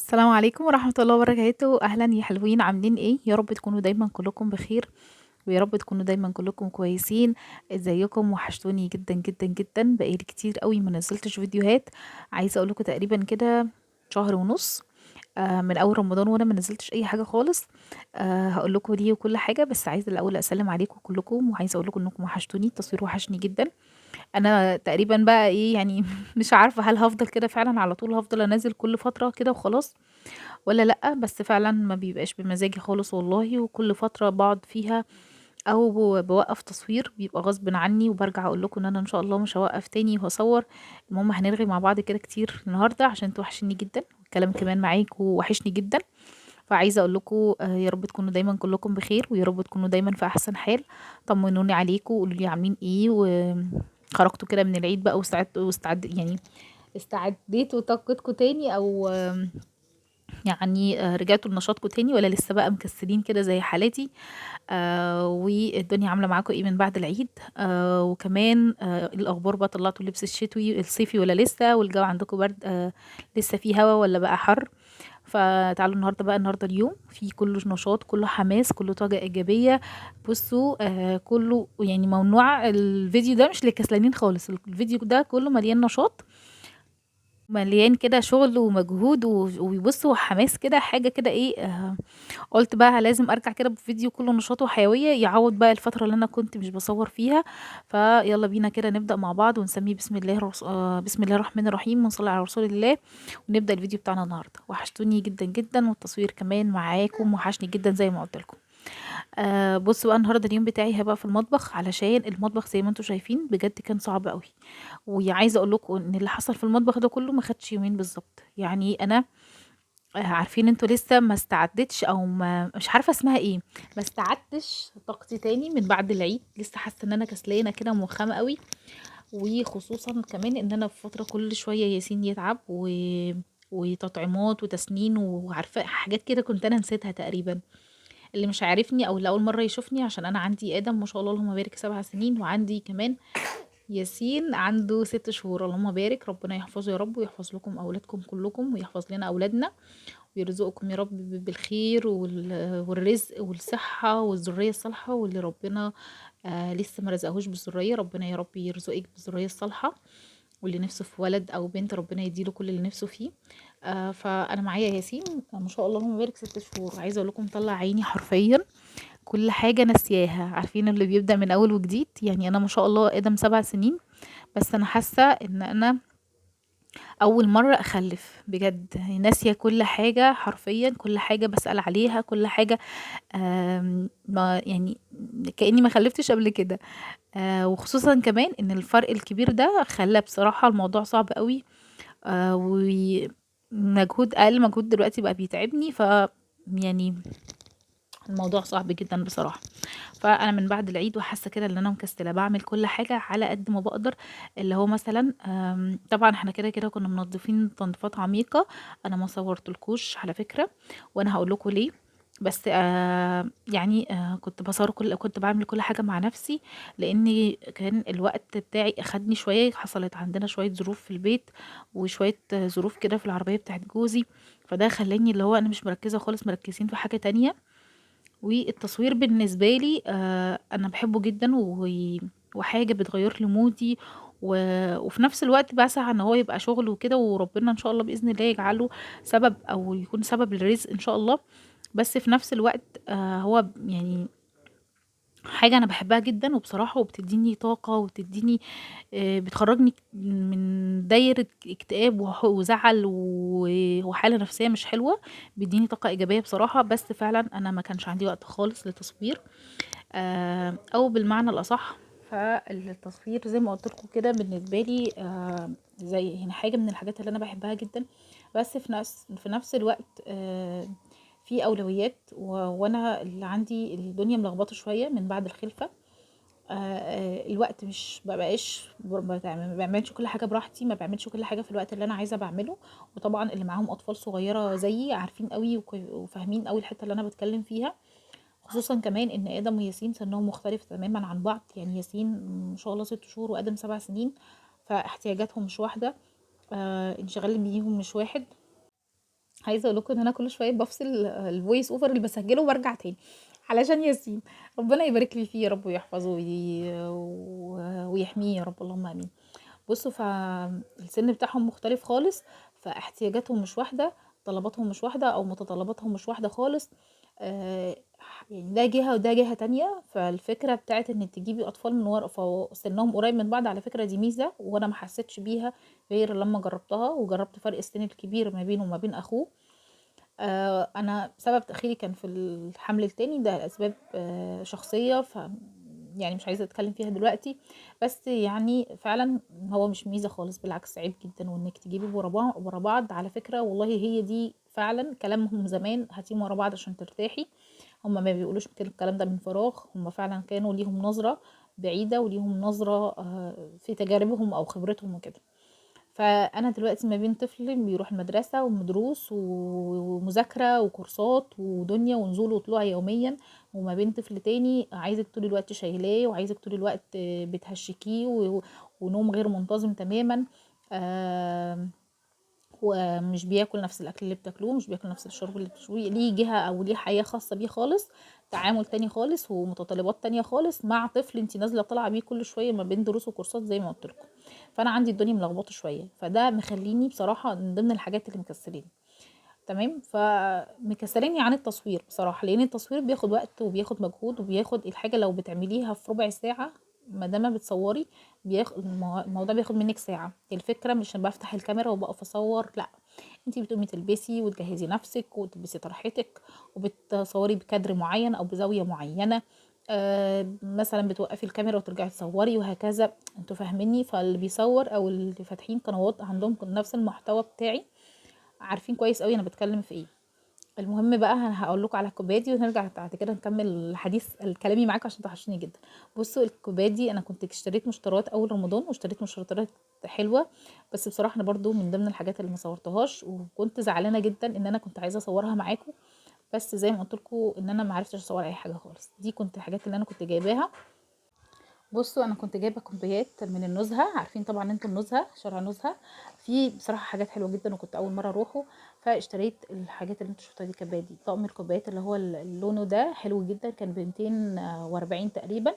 السلام عليكم ورحمة الله وبركاته. أهلا يا حلوين، عاملين ايه؟ يا رب تكونوا دايما كلكم بخير، ويا رب تكونوا دايما كلكم كويسين. ازيكم؟ وحشتوني جدا جدا جدا، بقالي كتير قوي ما نزلتش فيديوهات. عايزة اقولكم تقريبا كده شهر ونص من اول رمضان وانا ما نزلتش اي حاجة خالص. هقول لكم ليه وكل حاجة، بس عايزة الاول اسلم عليكم كلكم، وعايزة اقول لكم انكم وحشتوني، التصوير وحشني جدا. انا تقريبا بقى ايه يعني مش عارفة هل هفضل كده فعلا على طول، هفضل انزل كل فترة كده وخلاص ولا لأ، بس فعلًا ما بيبقاش بمزاجي خالص والله، وكل فترة باقعد فيها أو باوقّف تصوير بيبقى غصبٍ عني، وبارجع أقول لكم إن أنا إن شاء الله مش هاوقّف تاني وهاصوّر. المهم هنرغي مع بعض كده كتير النهارده عشان أنتم وحشينّي جدًا، والكلام كمان معاكم وحشني جدًا. فعايزة أقول لكم يا رب تكونوا دايمًا كلّكم بخير، ويا رب تكونوا دايمًا في أحسن حال. طمنوني عليكم وقولوا لي عاملين إيه، خرجتوا كده من العيد بقى يعني استعديتوا طاقتكم تاني، أو يعني رجعتوا لنشاطكم تاني، والّا لسه بقى مكسلين كده زي حالاتي؟ والدنيا عاملة معاكم إيه من بعد العيد؟ وكمان إيه الأخبار بقى، طلّعتوا اللبس الصيفي والّا لسه؟ والجو عندكم برد لسه في هوا والّا بقى حَر؟ فتعالوا النهارده اليوم فيه كُلّه نشاط، كُلّه حماس، كُلّه طاقة إيجابية. بُصّوا كُلّه يعني ممنوع الفيديو ده مش للكسلانين خالص، الفيديو ده كُلّه مليان نشاط، مليان كده شغل ومجهود وبُص وحماس كده، حاجة كده إيه. قُلت بقى لازم أرجع كده بفيديو كلّه نشاط وحيوية يعوّض بقى الفترة اللي أنا كنت مش باصوّر فيها. فيالّا بينا كده نبدأ مع بعض ونسمّي بسم الله الرحمن الرحيم ونصلّي على رسول الله، ونبدأ الفيديو بتاعنا النهارده. وحشتوني جدًا، جدًا، والتصوير كمان معاكم وحشني جدًا زي ما قُلت لكم. بُصّوا بقى النهارده اليوم بتاعي هيبقى في المطبخ، علشان المطبخ زي ما أنتم شايفين بجد كان صعب أوي. وعايزة أقول لكم إن اللي حصل في المطبخ ده كلّه ما خدش يومين بالضبط. يعني أنا عارفين أنتم لسه ما استعدِّتش، أو ما مش عارفة اسمها إيه، ما استعدتش طاقتي تاني من بعد العيد، لسه حاسة إن أنا كسلانة كده وموخّمة أوي. وخصوصًا كمان إن أنا في فترة كل شوية ياسين يتعب وتطعيمات وتسنين، وعارفة حاجات كده كنت أنا نسيتها تقريبًا. اللي مش عارفني أو اللي أول مرّة يشوفني، عشان أنا عندي آدم ما شاء الله اللهم بارك 7 سنين، وعندي كمان ياسين عنده 6 شهور، اللهم بارك. ربنا يحفظه يا رب، ويحفظ لكم أولادكم كلكم، ويحفظ لنا أولادنا، ويرزقكم يا رب بالخير والرزق والصحة والذرية الصالحة. واللي ربنا لسه ما رزقهوش بالذرية، ربنا يا رب يرزقك بالذرية الصالحة. واللي نفسه في ولد أو بنت ربنا يديله كل اللي نفسه فيه. فأنا معايا ياسين ما شاء الله اللهم بارك 6 شهور. عايزة أقول لكم مطلع عيني حرفيًا، كل حاجة ناسياها. عارفين اللي بيبدأ من أول وجديد؟ يعني أنا ما شاء الله آدم 7 سنين، بس أنا حاسة إن أنا أول مرة أخلّف بجد، ناسية كل حاجة حرفيًا، كل حاجة باسأل عليها، كل حاجة ما يعني كإني ما خلّفتش قبل كده. وخصوصًا كمان إن الفرق الكبير ده خلّى بصراحة الموضوع صعب أوي. أقل مجهود دلوقتي بقى بيتعبني، يعني الموضوع صعب جدًا بصراحة. فأنا من بعد العيد وحاسة كده إن أنا مكسلة، باعمل كل حاجة على قد ما باقدر. اللي هو مثلًا طبعًا إحنا كده كنا منضفين تنضيفات عميقة. أنا ما صورتلكوش على فكرة، وأنا هاقول لكم ليه. بس يعني كنت باعمل كل حاجة مع نفسي، لإني كان الوقت بتاعي أخدني شوية، حصلت عندنا شوية ظروف في البيت، وشوية ظروف كده في العربية بتاعة جوزي. فده خلّاني اللي هو أنا مش مركزة خالص، مركزين في حاجة تانية. والتصوير بالنسبة لي أنا باحبه جدًا، وحاجة بتغيّر لي مودي، و وفي نفس الوقت باسعى إن هو يبقى شغل وكده، وربنا إن شاء الله بإذن الله يجعله سبب أو يكون سبب للرزق إن شاء الله. بس في نفس الوقت هو يعني حاجة أنا باحبها جدًا وبصراحة، وبتدّيني طاقة وبتدّيني بتخرّجني من دايرة اكتئاب وزعل وحالة نفسية مش حلوة، بيدّيني طاقة إيجابية بصراحة. بس فعلًا أنا ما كانش عندي وقت خالص للتصوير، أو بالمعنى الأصح، فالتصوير زي ما قُلت لكم كده بالنسبة لي زي يعني حاجة من الحاجات اللي أنا باحبها جدًا. بس في نفس الوقت في أولويات، وأنا اللي عندي الدنيا ملخبطة شوية من بعد الخلفة. الوقت مش ما بقاش ما باعملش كل حاجة براحتي، ما باعملش كل حاجة في الوقت اللي أنا عايزة باعمله. وطبعًا اللي معاهم أطفال صغيرة زيي عارفين أوي وفاهمين أوي الحتة اللي أنا باتكلم فيها. خصوصًا كمان إن آدم وياسين سنهم مختلف تمامًا عن بعض، يعني ياسين ما شاء الله 6 شهور وآدم 7 سنين، فاحتياجاتهم مش واحدة، انشغال بيهم مش واحد. عايزه اقول لكم ان انا كل شويه بفصل الفويس اوفر اللي بسجله وبرجع تاني علشان ياسين. ربنا يبارك لي فيه يا رب ويحفظه ويحميه يا رب، اللهم امين. بصوا، فالسن بتاعهم مختلف خالص، فاحتياجاتهم مش واحده، طلباتهم مش واحده او متطلباتهم مش واحده خالص. آه يعني ده جهه وده جهه تانية. فالفكره بتاعت ان تجيبي اطفال من ورا سنهم قريب من بعض، على فكره دي ميزه وانا ما حسيتش بيها غير لما جربتها، وجربت فرق السن الكبير ما بينه وما بين اخوه. انا سبب تاخيري كان في الحمل التاني ده اسباب شخصيه، يعني مش عايزه اتكلم فيها دلوقتي. بس يعني فعلا هو مش ميزه خالص، بالعكس عيب جدا. وانك تجيبي ورا بعض على فكره، والله هي دي فعلا كلامهم زمان، هاتيهم ورا بعض عشان ترتاحي. هم ما بيقولوش الكلام ده من فراغ، هم فعلا كانوا ليهم نظره بعيده وليهم نظره في تجاربهم او خبرتهم وكده. فانا دلوقتي ما بين طفل بيروح المدرسه ومدروس ومذاكره وكورسات ودنيا ونزول وطلوع يوميا، وما بين طفل تاني عايزك طول الوقت شايلاه وعايزك طول الوقت بتهشكيه ونوم غير منتظم تماما. آم، ومش بياكل نفس الاكل اللي بتاكلوه، مش بياكل نفس الشرب اللي بتشربيه، ليه جهه او ليه حياه خاصه بيه خالص، تعامل تاني خالص ومتطلبات تانية خالص مع طفل انت نازله طالعه بيه كل شويه ما بين دروس وكورسات زي ما قلت لكم. فانا عندي الدنيا ملخبطه شويه، فده مخليني بصراحه من ضمن الحاجات اللي مكسلاني. تمام، فمكسلاني عن التصوير بصراحه، لان التصوير بياخد وقت وبياخد مجهود وبياخد الحاجه لو بتعمليها في ربع ساعه، ما دام بتصوري بياخد الموضوع بياخد منك ساعه. الفكره مش ان بفتح الكاميرا وبقف اصور، لا، انتي بتقومي تلبسي وتجهزي نفسك وتلبسي طرحتك وبتصوري بكادر معين او بزاويه معينه. مثلا بتوقفي الكاميرا وترجعي تصوري وهكذا. انتوا فاهميني؟ فاللي بيصور او اللي فاتحين قنوات عندهم نفس المحتوى بتاعي عارفين كويس قوي انا بتكلم في ايه. المهم بقى انا هقول لكم على الكوبايه دي ونرجع بعد كده نكمل الحديث الكلامي معاكم عشان توحشوني جدا. بصوا، الكوبايه دي انا كنت اشتريت مشتريات اول رمضان واشتريت مشتريات حلوه، بس بصراحه انا برضو من ضمن الحاجات اللي ما صورتهاش وكنت زعلانه جدا ان انا كنت عايزه اصورها معاكم، بس زي ما قلت لكم ان انا ما عرفتش اصور اي حاجه خالص. دي كنت الحاجات اللي انا كنت جايباها. بصوا، انا كنت جايبه كوبايات من النزهه، عارفين طبعا انتوا النزهه، شارع نزهه، في بصراحه حاجات حلوه جدا وكنت اول مره اروحه. فاشتريت الحاجات اللي انتوا شفتوها دي، الكوبايه دي، طقم الكوبايات اللي هو لونه ده حلو جدا، كان ب 240 تقريبا،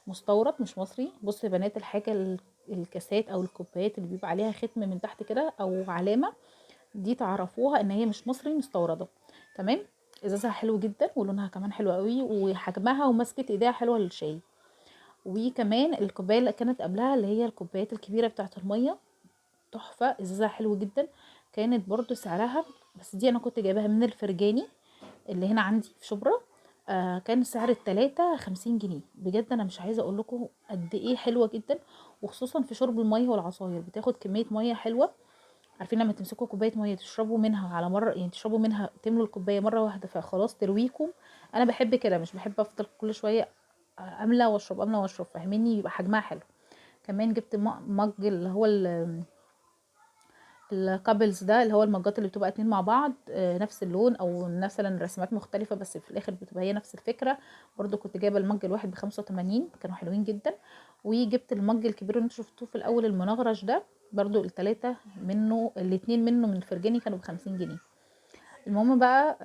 مستورد مش مصري. بصوا يا بنات، الحاجه الكاسات او الكوبايات اللي بيبقى عليها ختم من تحت كده او علامه، دي تعرفوها ان هي مش مصري، مستورده. تمام. ازازها حلو جدا ولونها كمان حلو قوي وحجمها ومسكه ايديها حلوه للشاي. وكمان الكوبايه اللي كانت قبلها اللي هي الكوبايات الكبيره بتاعه الميه، تحفه، ازازها حلو جدا، كانت برضو سعرها، بس دي انا كنت جايباها من الفرجاني اللي هنا عندي في شبرا. كان سعر التلاتة 50 جنيه. بجد انا مش عايزه اقول لكم قد ايه حلوه جدا، وخصوصا في شرب الميه والعصاير، بتاخد كميه ميه حلوه. عارفين لما تمسكوا كوبايه ميه تشربوا منها على مره، يعني تشربوا منها تملوا الكوبايه مره واحده فخلاص ترويكم. انا بحب كده، مش بحب افضل كل شويه املى واشرب املى واشرب، فاهميني؟ يبقى حجمها حلو. كمان جبت مج اللي هو الكابلز ده، اللي هو المجات اللي بتبقى اتنين مع بعض نفس اللون او مثلا رسمات مختلفة بس في الاخر بتبقى هي نفس الفكرة. برضو كنت جايبة المج الواحد ب85، كانوا حلوين جدا. وجبت المج الكبير اللي انتوا شفتوه في الاول المنغرش ده، برضو التلاتة منه، الاتنين منه من الفرجاني كانوا ب50 جنيه. المهم بقى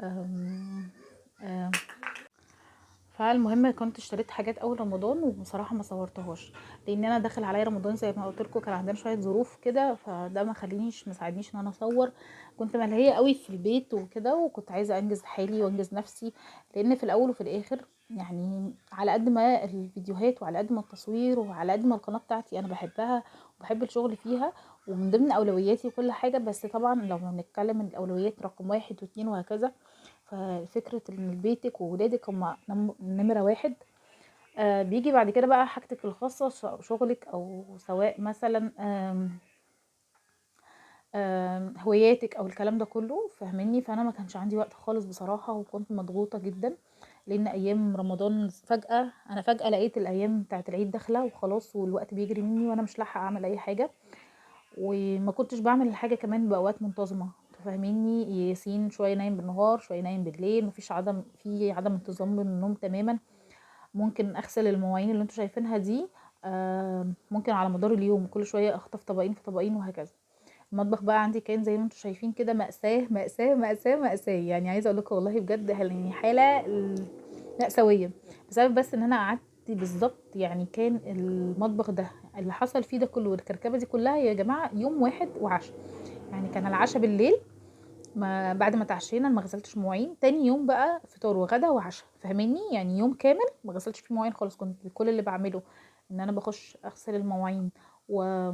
فالمهم كنت اشتريت حاجات اول رمضان وبصراحه ما صورتهاش، لان انا داخل عليا رمضان زي ما قلت لكم، كان عندنا شويه ظروف كده، فده ما ساعدنيش ان انا اصور. كنت ملهيه قوي في البيت وكده، وكنت عايزه انجز حالي وانجز نفسي، لان في الاول وفي الاخر يعني على قد ما الفيديوهات وعلى قد ما التصوير وعلى قد ما القناه بتاعتي انا بحبها وبحب الشغل فيها ومن ضمن اولوياتي وكل حاجه، بس طبعا لو هنتكلم ان الاولويات رقم واحد واتنين وهكذا، ففكرة ان بيتك وولادك هما نمرة واحد. بيجي بعد كده بقى حاجتك الخاصة، شغلك او سواء مثلا هواياتك او الكلام ده كله، فاهميني؟ فانا ما كانش عندي وقت خالص بصراحة، وكنت مضغوطة جدا، لان ايام رمضان فجأة انا فجأة لقيت الايام بتاعت العيد داخلة وخلاص، والوقت بيجري مني وانا مش لاحقة اعمل اي حاجة، وما كنتش بعمل الحاجة كمان بأوقات منتظمة. انتوا فاهميني؟ ياسين شوية نايم بالنهار شوية نايم بالليل، مفيش عدم انتظام بالنوم تماما. ممكن اغسل المواعين اللي انتوا شايفينها دي ممكن على مدار اليوم كل شوية اخطف طبقين في طبقين وهكذا. المطبخ بقى عندي كان زي ما انتم شايفين كده مأساة مأساة مأساة مأساة، يعني عايزه اقول لكم والله بجد يعني حاله مأساويه، بسبب بس ان انا قعدت بالظبط، يعني كان المطبخ ده اللي حصل فيه ده كله والكركبه دي كلها يا جماعه يوم واحد وعشاء. يعني كان العشاء بالليل، ما بعد ما اتعشينا ما غسلتش مواعين، تاني يوم بقى فطار وغدا وعشاء، فاهميني؟ يعني يوم كامل ما غسلتش فيه مواعين خالص. كنت كل اللي بعمله ان انا بخش اغسل المواعين و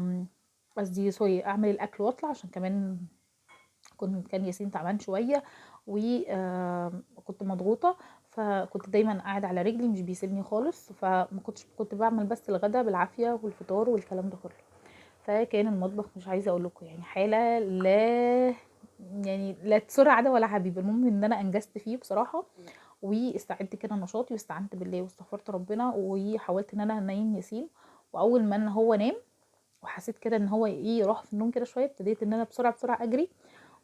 قصدي سوري اعمل الاكل واطلع، عشان كمان كان ياسين تعبان شويه وكنت مضغوطه، فكنت دايما قاعد على رجلي مش بيسيبني خالص، كنت بعمل بس الغدا بالعافيه والفطار والكلام ده كله. فكان المطبخ مش عايزه اقول لكم يعني حاله لا، يعني لا تسر عاده ولا حبيب. المهم ان انا انجزت فيه بصراحه، واستعدت كده نشاطي واستعنت بالله واستغفرت ربنا، وحاولت ان انا انيم ياسين. واول ما ان هو نام وحسيت كده ان هو ايه راح في النوم كده شويه، ابتديت ان انا بسرعه بسرعه اجري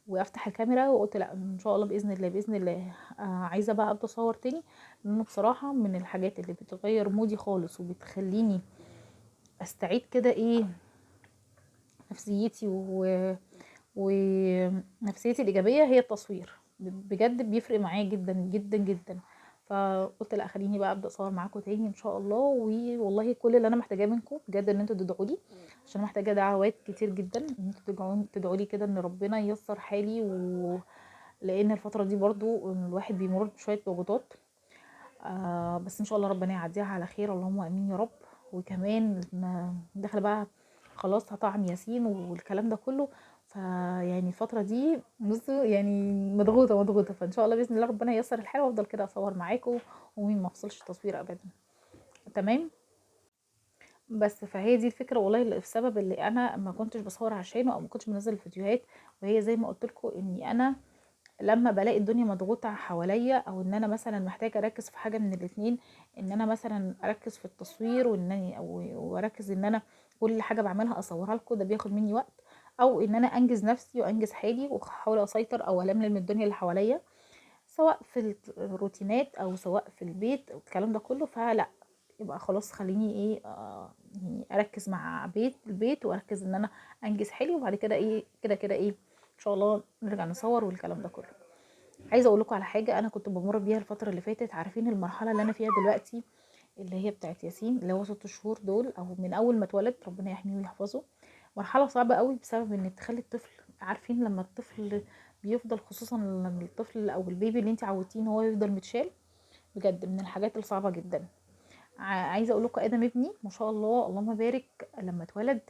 وافتح الكاميرا، وقلت لا ان شاء الله باذن الله باذن الله عايزه بقى ابدا اصور تاني، لانه بصراحه من الحاجات اللي بتغير مودي خالص وبتخليني استعيد كده ايه نفسيتي ونفسيتي الايجابيه، هي التصوير. بجد بيفرق معايا جدا جدا جدا. فقلت لا خليني بقى ابدا اصور معاكم تاني ان شاء الله. والله كل اللي انا محتاجاه منكم بجد ان انتوا تدعوا لي، عشان محتاجه دعوات كتير جدا، ان انتوا تدعوا لي كده ان ربنا ييسر حالي لان الفتره دي برضو الواحد بيمر بشويه ضغوطات. بس ان شاء الله ربنا يعديها على خير، اللهم امين يا رب. وكمان داخله بقى خلاص هطعم ياسين والكلام ده كله، فيعني الفتره دي بصوا يعني مضغوطه مضغوطه، فان شاء الله باذن الله ربنا ييسر الحال وافضل كده اصور معاكم ومين ما افصلش تصوير ابدا. تمام. بس فهي دي الفكره والله، اللي السبب اللي انا ما كنتش بصور عشانه او ما كنتش بنزل الفيديوهات، وهي زي ما قلت لكم اني انا لما بالاقي الدنيا مضغوطة حواليا، او ان انا مثلا محتاجة اركز في حاجة من الاتنين، ان انا مثلا اركز في التصوير وانني واركز ان انا كل حاجة بعملها اصورها لكم، ده بياخد مني وقت، او ان انا انجز نفسي وانجز حالي واحاول اسيطر او الملم الدنيا اللي حواليا، سواء في الروتينات او سواء في البيت الكلام ده كله، فلا يبقى خلاص خليني ايه يعني اركز مع البيت واركز ان انا انجز حالي، وبعد كده ايه كده كده ايه ان شاء الله نرجع نصور والكلام ده كله. عايزه اقول لكم على حاجه انا كنت بمر بيها الفتره اللي فاتت. عارفين المرحله اللي انا فيها دلوقتي اللي هي بتاعت ياسين، اللي هو 6 شهور دول او من اول ما اتولد، ربنا يحميه ويحفظه. مرحله صعبه قوي بسبب ان تخلي الطفل، عارفين لما الطفل بيفضل، خصوصا لما الطفل او البيبي اللي انت عودتيه ان هو يفضل متشال، بجد من الحاجات الصعبه جدا. عايزه اقول لكم ادم ابني ما شاء الله اللهم بارك، لما اتولد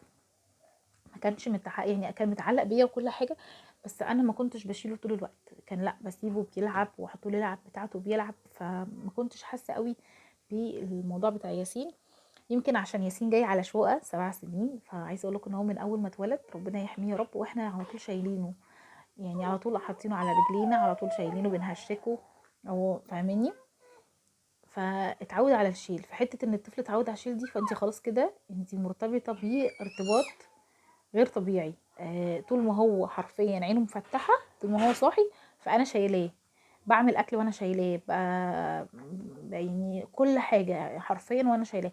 ما كانش يعني كان متعلق بيا وكل حاجه، بس انا ما كنتش بشيله طول الوقت، كان لا بسيبه بيلعب واحطه له يلعب بتاعته بيلعب، فما كنتش حاسه قوي بالموضوع بتاع ياسين. يمكن عشان ياسين جاي على شقه 7 سنين، فعايزه اقول لكم ان هو من اول ما اتولد ربنا يحميه يا رب واحنا على طول شايلينه، يعني على طول حاطينه على رجلينا، على طول شايلينه بنهشكه، او فاهميني؟ فاتعود على الشيل، فحته ان الطفل اتعود على الشيل دي، فانت خلاص كده انت مرتبطه بيه ارتباط غير طبيعي. طول ما هو حرفيا عينه مفتحه، طول ما هو صاحي فانا شايلاه، بعمل اكل وانا شايلاه يعني كل حاجه حرفيا وانا شايلاه.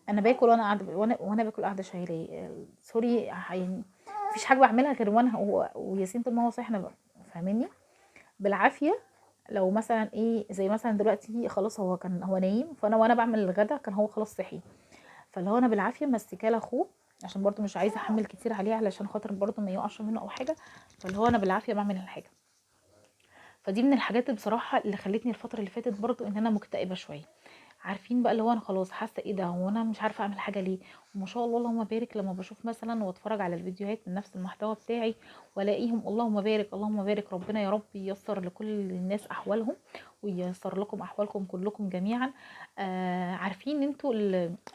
انا باكل وانا قاعده، وانا باكل قاعده شايلاه. سوري يعني مفيش حاجه بعملها غير وانا وياسين طول ما هو صاحي انا فاهميني؟ بالعافيه. لو مثلا ايه زي مثلا دلوقتي خلاص هو كان هو نايم، فانا وانا بعمل الغدا كان هو خلاص صحي، فاللي هو انا بالعافيه ماسكاه لاخوه، عشان برضو مش عايزه احمل كتير عليه علشان خاطر برضو ما يقعش منه او حاجه، فاللي هو انا بالعافيه بعمل الحاجه. فدي من الحاجات بصراحه اللي خلتني الفتره اللي فاتت برضو ان انا مكتئبه شويه. عارفين بقى اللي هو انا خلاص حاسه ايه ده، هو انا مش عارفه اعمل حاجه ليه؟ وما شاء الله اللهم بارك لما بشوف مثلا واتفرج على الفيديوهات من نفس المحتوى بتاعي والاقيهم اللهم بارك اللهم بارك، ربنا يا رب ييسر لكل الناس احوالهم وييسر لكم احوالكم كلكم جميعا. عارفين انتوا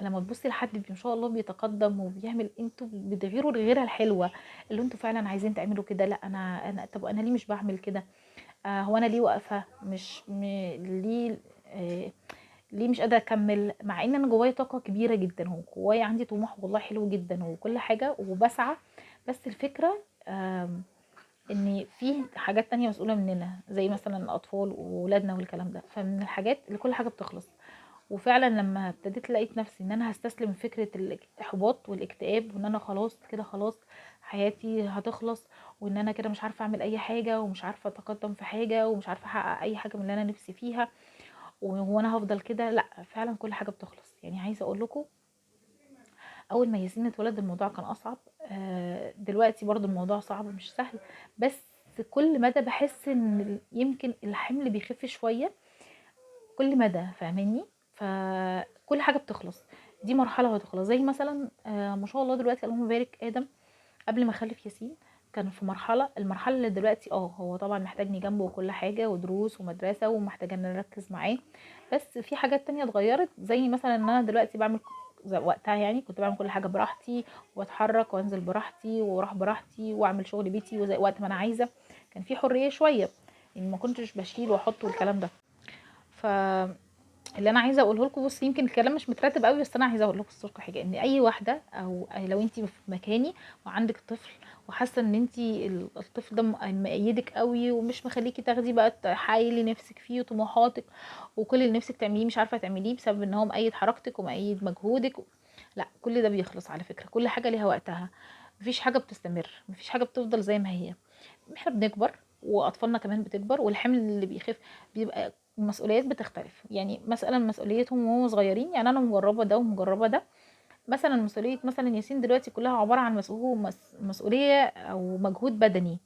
لما تبصي لحد ما شاء الله بيتقدم وبيعمل، انتوا بتغيروا الغيره الحلوه اللي انتوا فعلا عايزين تعملوا كده. لا انا طب انا ليه مش بعمل كده؟ هو انا ليه واقفه ليه ليه مش قادره اكمل، مع ان انا جوايا طاقه كبيره جدا وجوايا عندي طموح والله حلو جدا وكل حاجه وبسعى. بس الفكره ان في حاجات تانية مسؤوله مننا زي مثلا الاطفال وولادنا والكلام ده، فمن الحاجات اللي كل حاجه بتخلص. وفعلا لما ابتديت لقيت نفسي ان انا هستسلم فكره الاحباط والاكتئاب، وان انا خلاص كده خلاص حياتي هتخلص، وان انا كده مش عارفه اعمل اي حاجه، ومش عارفه اتقدم في حاجه، ومش عارفه احقق اي حاجه من اللي انا نفسي فيها، وانا هفضل كده. لا، فعلا كل حاجه بتخلص. يعني عايزه اقول لكم، اول ما ياسين اتولد الموضوع كان اصعب. دلوقتي برضو الموضوع صعب مش سهل، بس كل مدى بحس ان يمكن الحمل بيخف شويه كل مدى، فاهماني؟ فكل حاجه بتخلص، دي مرحله وهتخلص. زي مثلا ما شاء الله دلوقتي اللهم بارك ادم قبل ما اخلف ياسين كان في المرحله اللي دلوقتي هو طبعا محتاجني جنبه وكل حاجه، ودروس ومدرسه، ومحتاجه ان نركز معاه. بس في حاجات تانية اتغيرت، زي مثلا ان انا دلوقتي بعمل وقتها، يعني كنت بعمل كل حاجه براحتي، واتحرك وانزل براحتي واروح براحتي واعمل شغل بيتي وزي وقت ما انا عايزه. كان في حريه شويه، يعني ما كنتش بشيل واحط والكلام ده. ف اللي انا عايزه اقوله لكم، بص يمكن الكلام مش مترتب قوي، بس انا عايزه اقول لكم الصراحه حاجه، ان اي واحده او لو انت في مكاني وعندك طفل، وحاسه ان انت الطفل ده مأيدك قوي ومش مخليكي تاخدي بقى تحايلي نفسك فيه وطموحاتك، وكل اللي نفسك تعمليه مش عارفه تعمليه بسبب ان هو مأيد حركتك ومأيد مجهودك، لا، كل ده بيخلص على فكره. كل حاجه ليها وقتها، مفيش حاجه بتستمر، مفيش حاجه بتفضل زي ما هي. احنا بنكبر واطفالنا كمان بتكبر، والحمل اللي بيخف بيبقى المسؤوليات بتختلف. يعني مثلا مسؤوليتهم وهم صغيرين، يعني انا مجربه ده ومجربه ده. مثلا مسؤوليه مثلا ياسين دلوقتي كلها عباره عن مسؤوليه او مجهود بدني،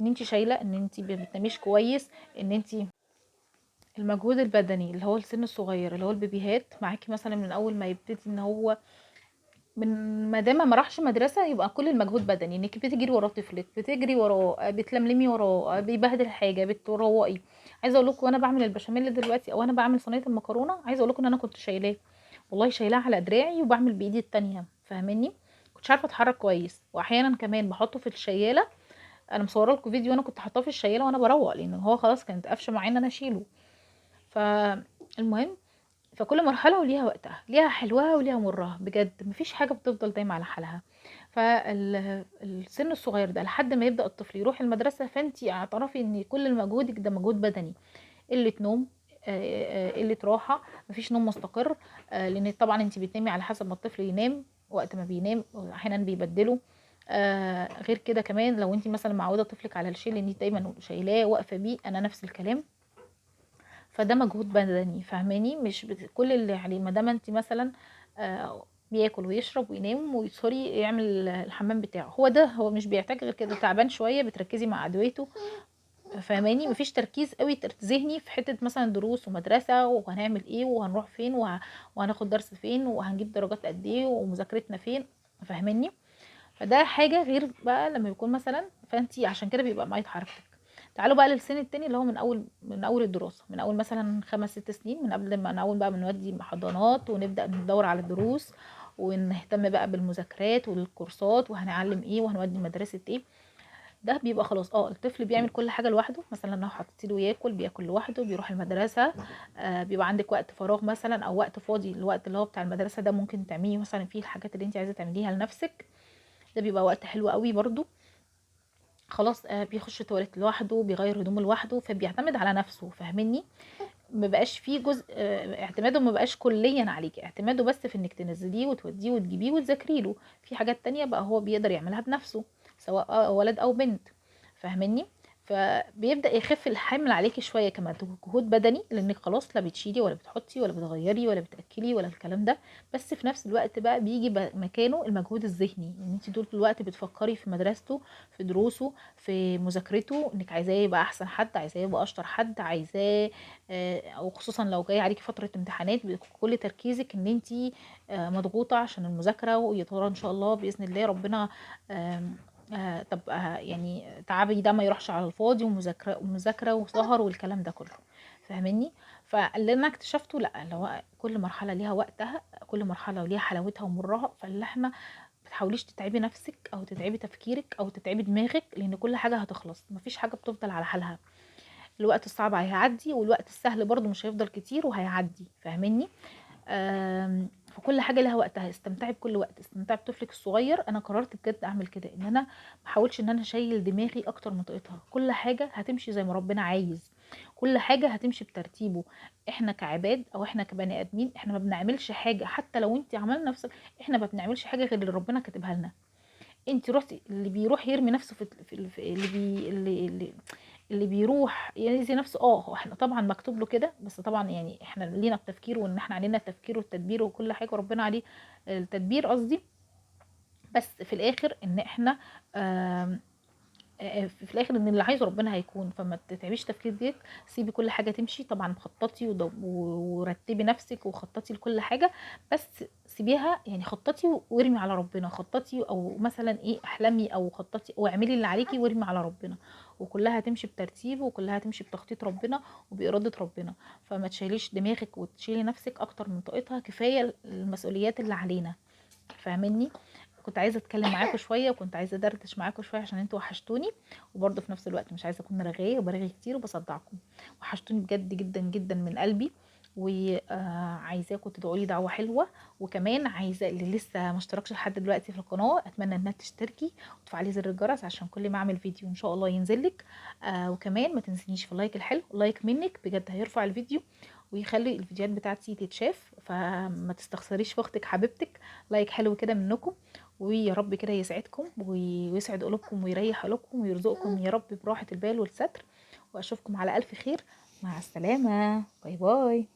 ان انت شايله، ان انت ما بتناميش كويس، ان انت المجهود البدني اللي هو السن الصغير اللي هو البيبيهات معاكي، مثلا من اول ما يبتدي ان هو من ما دام ما راحش مدرسه يبقى كل المجهود بدني، انك بتجري ورا طفلك، بتجري وراه، بتلملمي وراه، بيبهدل حاجه، بتروقي. عايزه اقول لكم وانا بعمل البشاميل دلوقتي او انا بعمل صينيه المكرونه، عايزه اقول لكم ان انا كنت شايلاه، والله شايلاه على دراعي وبعمل بايدي التانية، فاهماني؟ كنتش عارفه اتحرك كويس، واحيانا كمان بحطه في الشياله. انا مصوره لكم فيديو وانا كنت حاطاه في الشياله وانا بروق، لان هو خلاص كانت قافشه معايا ان انا اشيله. فالمهم، فكل مرحلة وليها وقتها، ليها حلوها وليها مرها، بجد مفيش حاجة بتفضل دايما على حالها. فالسن الصغير ده لحد ما يبدأ الطفل يروح المدرسة، فانتي اعترفي ان كل مجهودك ده مجهود بدني، قلة نوم، قلة راحة، مفيش نوم مستقر. لان طبعا انتي بتنامي على حسب ما الطفل ينام، وقت ما بينام احيانا بيبدله. غير كده كمان لو انتي مثلا معوده طفلك على الشيل، ان انت دايما شايلاه واقفه بيه، انا نفس الكلام. فده مجهود بدني، فاهماني؟ مش كل اللي عليه ما دام انت مثلا بياكل ويشرب وينام ويسوري يعمل الحمام بتاعه، هو ده، هو مش بيحتاج غير كده. تعبان شويه بتركزي مع ادويته، فاهماني؟ مفيش تركيز قوي ذهني في حته مثلا دروس ومدرسه وهنعمل ايه وهنروح فين وهناخد درس فين وهنجيب درجات قد ايه ومذاكرتنا فين، فاهماني؟ فده حاجة غير بقى لما يكون مثلا، فانتي عشان كده بيبقى معايا حركتك. تعالوا بقى للسن التاني اللي هو من اول الدراسة، من اول مثلا 5 6 سنين، من قبل ما نقول بقى بنودي حضانات ونبدأ ندور على الدروس، ونهتم بقى بالمذاكرات والكورسات وهنعلم ايه وهنودي مدرسة ايه. ده بيبقى خلاص الطفل بيعمل كل حاجة لوحده، مثلا لو حطيتي له ياكل بياكل لوحده، بيروح المدرسة. بيبقى عندك وقت فراغ مثلا او وقت فاضي، الوقت اللي هو بتاع المدرسة ده ممكن تعملي مثلا فيه الحاجات اللي انت عايزة تعمليها لنفسك. ده بيبقى وقت حلو قوي برضو. خلاص بيخش تواليت لوحده، بيغير هدومه لوحده، فبيعتمد على نفسه، فاهمني؟ ما بقاش فيه جزء اعتماده، ما بقاش كليا عليكي، اعتماده بس في انك تنزليه وتوديه وتجيبيه وتذاكري له. في حاجات تانية بقى هو بيقدر يعملها بنفسه، سواء ولد او بنت، فاهمني؟ فبيبدأ يخف الحمل عليكي شوية كمجهود بدني، لانك خلاص لا بتشيلي ولا بتحطي ولا بتغيري ولا بتأكلي ولا الكلام ده. بس في نفس الوقت بقى بيجي مكانه المجهود الذهني، ان انت طول الوقت بتفكري في مدرسته، في دروسه، في مذاكرته، انك عايزاه يبقى احسن حد، عايزاه يبقى اشطر حد، عايزاه او خصوصا لو جاي عليكي فتره امتحانات، كل تركيزك ان انت مضغوطه عشان المذاكره، ويا ترى ان شاء الله باذن الله ربنا آم، طب يعني تعبي ده ما يروحش على الفاضي، ومذاكره ومذاكره وسهر والكلام ده كله، فاهمني؟ فاللي انا اكتشفته، لا، اللي هو كل مرحله ليها وقتها، كل مرحله وليها حلاوتها ومرها. فاللي احنا بتحاوليش تتعبي نفسك او تتعبي تفكيرك او تتعبي دماغك، لان كل حاجه هتخلص، مفيش حاجه بتفضل على حالها. الوقت الصعب هيعدي، والوقت السهل برضو مش هيفضل كتير وهيعدي، فاهمني؟ فكل حاجه لها وقتها. استمتعي بكل وقت، استمتعي بطفلك الصغير. انا قررت بجد اعمل كده، ان انا ما احاولش ان انا اشيل دماغي اكتر من طاقتها. كل حاجه هتمشي زي ما ربنا عايز، كل حاجه هتمشي بترتيبه. احنا كعباد او احنا كبني ادمين، احنا ما بنعملش حاجه، حتى لو انت عملنا نفسك، احنا ما بنعملش حاجه غير اللي ربنا كاتبها لنا. انت رحتي، اللي بيروح يرمي نفسه في اللي بيروح يأذي نفسه، هو احنا طبعا مكتوب له كده، بس طبعا يعني احنا لينا التفكير، وان احنا علينا التفكير والتدبير وكل حاجه، وربنا عليه التدبير قصدي. بس في الاخر ان احنا آم، في الاخر ان اللي عايزه ربنا هيكون، فما تتعبيش تفكير ديك. سيبي كل حاجه تمشي، طبعا خططي ورتبي نفسك وخططي لكل حاجه، بس سيبيها يعني، خططي وارمي على ربنا، خططي او مثلا ايه احلمي، او خططي واعملي اللي عليكي وارمي على ربنا، وكلها هتمشي بترتيب، وكلها هتمشي بتخطيط ربنا وبإرادة ربنا. فما تشيليش دماغك وتشيلي نفسك اكتر من طاقتها، كفايه المسؤوليات اللي علينا. فاهمني؟ كنت عايزه اتكلم معاكم شويه، وكنت عايزه ادردش معاكم شويه عشان انتوا وحشتوني، وبرضه في نفس الوقت مش عايزه اكون رغايه وبرغي كتير وبصدعكم. وحشتوني بجد جدا جدا من قلبي، وعايزاكم تدعوا لي دعوه حلوه. وكمان عايزه اللي لسه ما اشتركش لحد دلوقتي في القناه، اتمنى انها تشتركي وتفعلي زر الجرس عشان كل ما اعمل فيديو ان شاء الله ينزلك. وكمان ما تنسينيش في اللايك الحلو، لايك منك بجد هيرفع الفيديو ويخلي الفيديوهات بتاعتي تتشاف، فما تستخسريش في اختك حبيبتك. لايك حلو كده منكم، ويا رب كده يسعدكم ويسعد قلوبكم ويريح قلوبكم ويرزقكم يا رب براحة البال والستر. واشوفكم على الف خير. مع السلامة، باي باي.